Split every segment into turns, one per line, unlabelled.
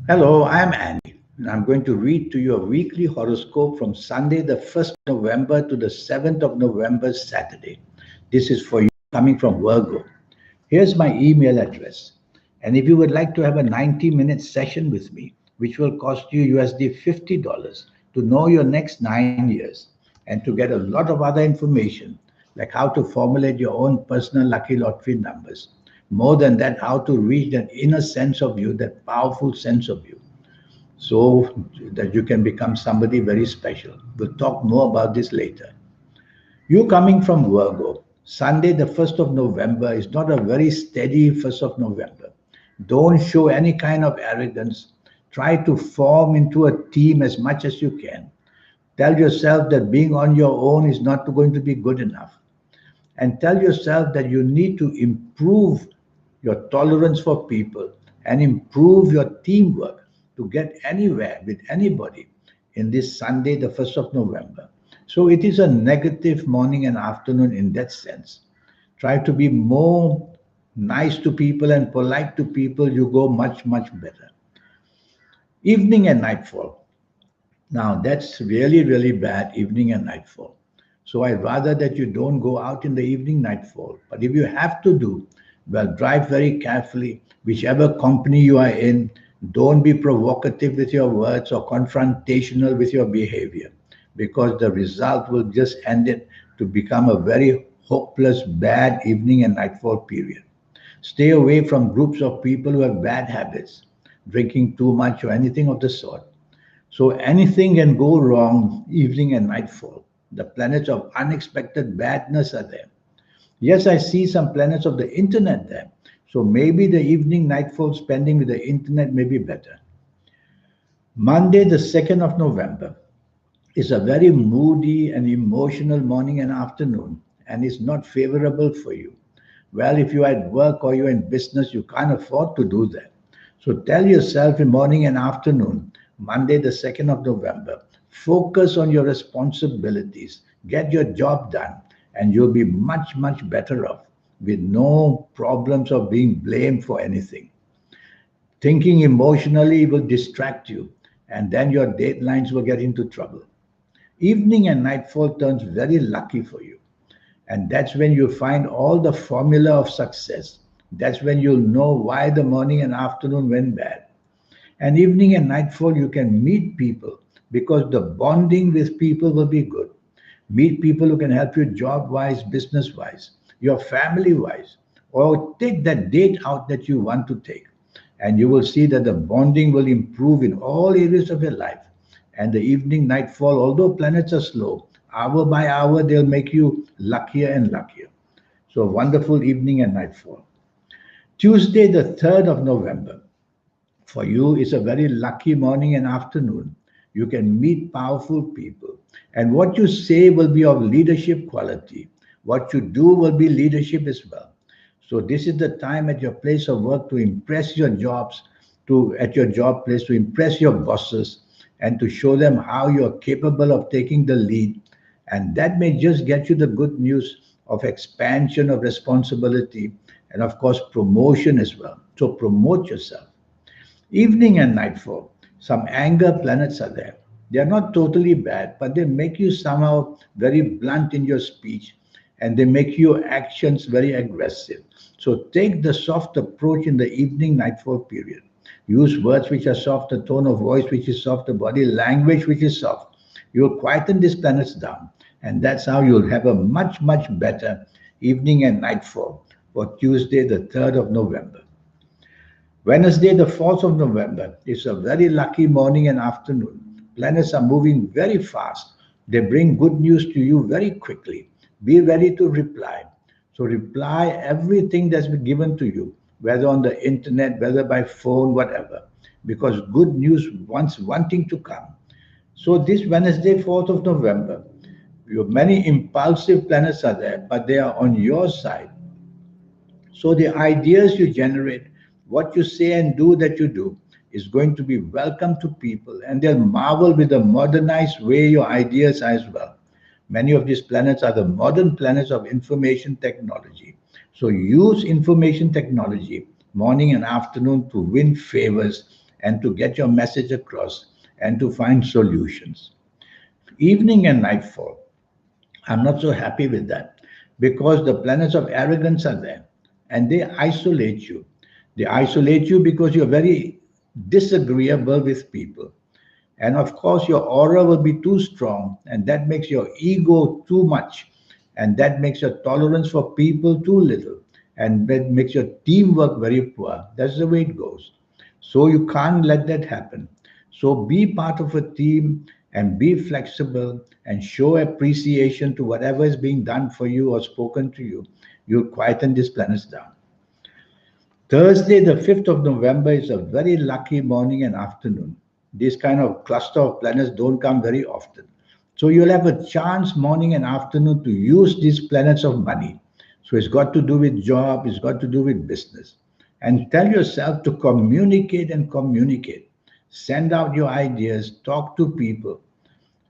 Hello, I'm Andy, and I'm going to read to you a weekly horoscope from Sunday, the 1st of November to the 7th of November, Saturday. This is for you coming from Virgo. Here's my email address. And if you would like to have a 90-minute session with me, which will cost you USD $50 to know your next 9 years and to get a lot of other information, like how to formulate your own personal lucky lottery numbers. More than that, how to reach that inner sense of you, that powerful sense of you so that you can become somebody very special. We'll talk more about this later. You coming from Virgo, Sunday, the 1st of November, is not a very steady 1st of November. Don't show any kind of arrogance. Try to form into a team as much as you can. Tell yourself that being on your own is not going to be good enough. And tell yourself that you need to improve your tolerance for people and improve your teamwork to get anywhere with anybody in this Sunday, the 1st of November. So it is a negative morning and afternoon in that sense. Try to be more nice to people and polite to people, you go much, much better. Evening and nightfall. Now, that's really, really bad, evening and nightfall. So I'd rather that you don't go out in the evening, nightfall. But if you have to do, well, drive very carefully, whichever company you are in. Don't be provocative with your words or confrontational with your behavior, because the result will just end it to become a very hopeless, bad evening and nightfall period. Stay away from groups of people who have bad habits, drinking too much or anything of the sort. So anything can go wrong evening and nightfall. The planets of unexpected badness are there. Yes, I see some planets of the internet there. So maybe the evening nightfall spending with the internet may be better. Monday, the 2nd of November, is a very moody and emotional morning and afternoon and is not favorable for you. Well, if you're at work or you're in business, you can't afford to do that. So tell yourself in morning and afternoon, Monday, the 2nd of November, focus on your responsibilities, get your job done, and you'll be much, much better off with no problems of being blamed for anything. Thinking emotionally will distract you, and then your deadlines will get into trouble. Evening and nightfall turns very lucky for you. And that's when you find all the formula of success. That's when you'll know why the morning and afternoon went bad. And evening and nightfall, you can meet people because the bonding with people will be good. Meet people who can help you job wise, business wise, your family wise, or take that date out that you want to take. And you will see that the bonding will improve in all areas of your life. And the evening nightfall, although planets are slow, hour by hour, they'll make you luckier and luckier. So, wonderful evening and nightfall. Tuesday, the 3rd of November, for you is a very lucky morning and afternoon. You can meet powerful people, and what you say will be of leadership quality. What you do will be leadership as well. So this is the time at your place of work to impress your jobs, to at your job place to impress your bosses, and to show them how you're capable of taking the lead. And that may just get you the good news of expansion of responsibility and, of course, promotion as well. So promote yourself. Evening and nightfall, some anger planets are there. They are not totally bad, but they make you somehow very blunt in your speech and they make your actions very aggressive. So take the soft approach in the evening nightfall period. Use words which are soft, a tone of voice which is soft, a body language which is soft. You'll quieten these planets down, and that's how you'll have a much, much better evening and nightfall for Tuesday, the 3rd of November. Wednesday, the 4th of November, is a very lucky morning and afternoon. Planets are moving very fast. They bring good news to you very quickly. Be ready to reply. So, reply everything that's been given to you, whether on the internet, whether by phone, whatever, because good news wants wanting to come. So, this Wednesday, 4th of November, your many impulsive planets are there, but they are on your side. So the ideas you generate, what you say and do that you do, is going to be welcome to people and they'll marvel with the modernized way your ideas are as well. Many of these planets are the modern planets of information technology. So use information technology morning and afternoon to win favors and to get your message across and to find solutions. Evening and nightfall, I'm not so happy with that because the planets of arrogance are there and they isolate you. They isolate you because you're very disagreeable with people. And of course, your aura will be too strong, and that makes your ego too much, and that makes your tolerance for people too little, and that makes your teamwork very poor. That's the way it goes. So you can't let that happen. So be part of a team and be flexible and show appreciation to whatever is being done for you or spoken to you. You'll quieten these planets down. Thursday, the 5th of November, is a very lucky morning and afternoon. This kind of cluster of planets don't come very often. So you'll have a chance morning and afternoon to use these planets of money. So it's got to do with job, it's got to do with business. And tell yourself to communicate and communicate. Send out your ideas, talk to people,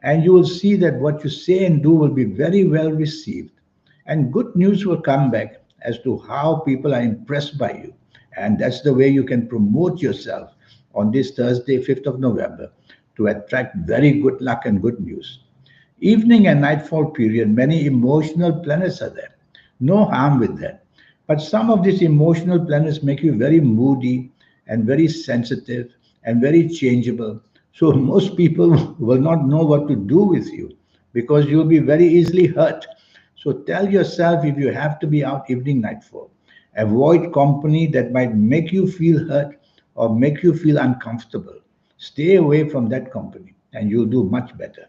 and you will see that what you say and do will be very well received. And good news will come back as to how people are impressed by you. And that's the way you can promote yourself on this Thursday, 5th of November, to attract very good luck and good news. Evening and nightfall period, many emotional planets are there. No harm with that. But some of these emotional planets make you very moody and very sensitive and very changeable. So most people will not know what to do with you because you'll be very easily hurt. So tell yourself if you have to be out evening nightfall, avoid company that might make you feel hurt or make you feel uncomfortable. Stay away from that company and you'll do much better.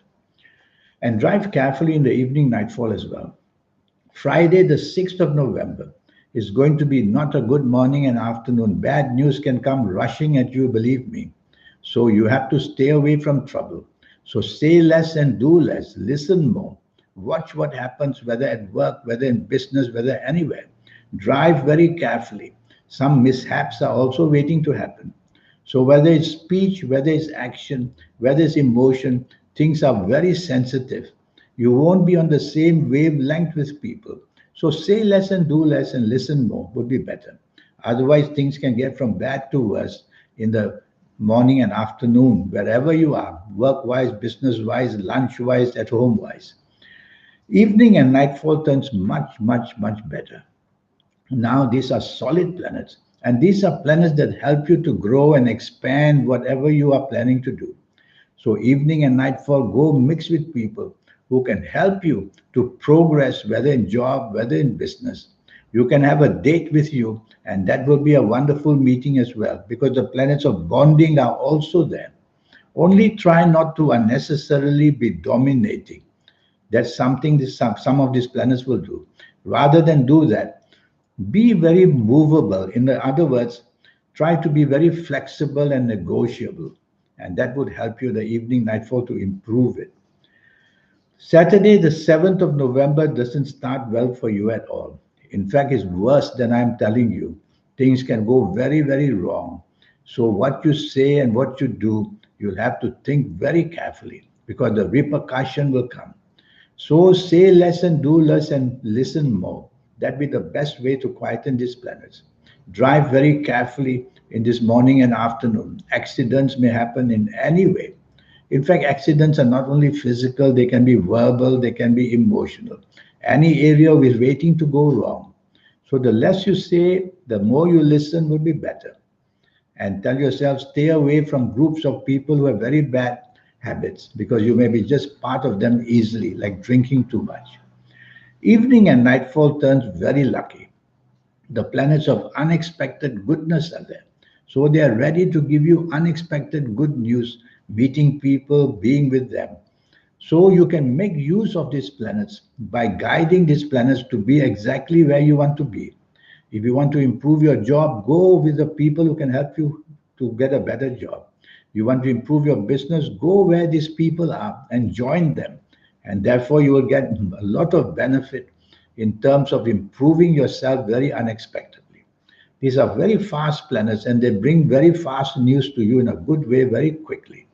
And drive carefully in the evening nightfall as well. Friday, the 6th of November, is going to be not a good morning and afternoon. Bad news can come rushing at you, believe me. So you have to stay away from trouble. So say less and do less. Listen more. Watch what happens, whether at work, whether in business, whether anywhere. Drive very carefully. Some mishaps are also waiting to happen. So whether it's speech, whether it's action, whether it's emotion, things are very sensitive. You won't be on the same wavelength with people. So say less and do less and listen more would be better. Otherwise, things can get from bad to worse in the morning and afternoon, wherever you are, work-wise, business-wise, lunch-wise, at home-wise. Evening and nightfall turns much, much, much better. Now, these are solid planets, and these are planets that help you to grow and expand whatever you are planning to do. So, evening and nightfall, go mix with people who can help you to progress, whether in job, whether in business. You can have a date with you, and that will be a wonderful meeting as well because the planets of bonding are also there. Only try not to unnecessarily be dominating. That's something some of these planets will do. Rather than do that, be very movable. In other words, try to be very flexible and negotiable. And that would help you the evening nightfall to improve it. Saturday, the 7th of November, doesn't start well for you at all. In fact, it's worse than I'm telling you. Things can go very, very wrong. So, what you say and what you do, you'll have to think very carefully because the repercussion will come. So, say less and do less and listen more. That'd be the best way to quieten these planets. Drive very carefully in this morning and afternoon. Accidents may happen in any way. In fact, accidents are not only physical, they can be verbal, they can be emotional. Any area is waiting to go wrong. So the less you say, the more you listen will be better. And tell yourself, stay away from groups of people who have very bad habits because you may be just part of them easily, like drinking too much. Evening and nightfall turns very lucky. The planets of unexpected goodness are there. So they are ready to give you unexpected good news, meeting people, being with them. So you can make use of these planets by guiding these planets to be exactly where you want to be. If you want to improve your job, go with the people who can help you to get a better job. You want to improve your business, go where these people are and join them. And therefore, you will get a lot of benefit in terms of improving yourself very unexpectedly. These are very fast planets and they bring very fast news to you in a good way very quickly.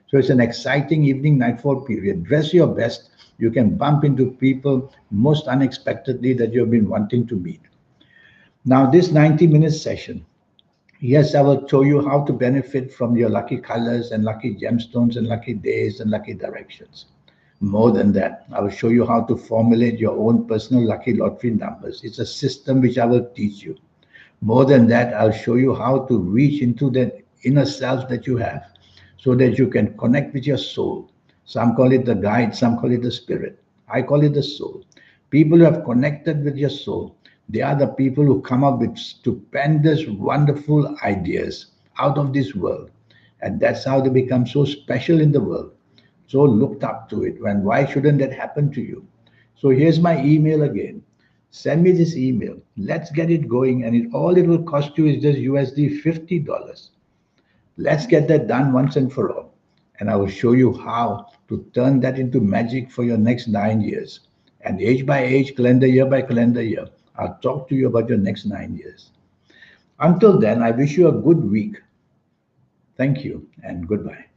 So it's an exciting evening nightfall period. Dress your best. You can bump into people most unexpectedly that you've been wanting to meet. Now, this 90-minute session, Yes, I will show you how to benefit from your lucky colors and lucky gemstones and lucky days and lucky directions. More than that, I will show you how to formulate your own personal lucky lottery numbers. It's a system which I will teach you. More than that, I'll show you how to reach into that inner self that you have so that you can connect with your soul. Some call it the guide, some call it the spirit. I call it the soul. People who have connected with your soul, they are the people who come up with stupendous, wonderful ideas out of this world. And that's how they become so special in the world, so looked up to it. And why shouldn't that happen to you? So here's my email again. Send me this email. Let's get it going. And all it will cost you is just USD $50. Let's get that done once and for all. And I will show you how to turn that into magic for your next 9 years. And age by age, calendar year by calendar year, I'll talk to you about your next 9 years. Until then, I wish you a good week. Thank you and goodbye.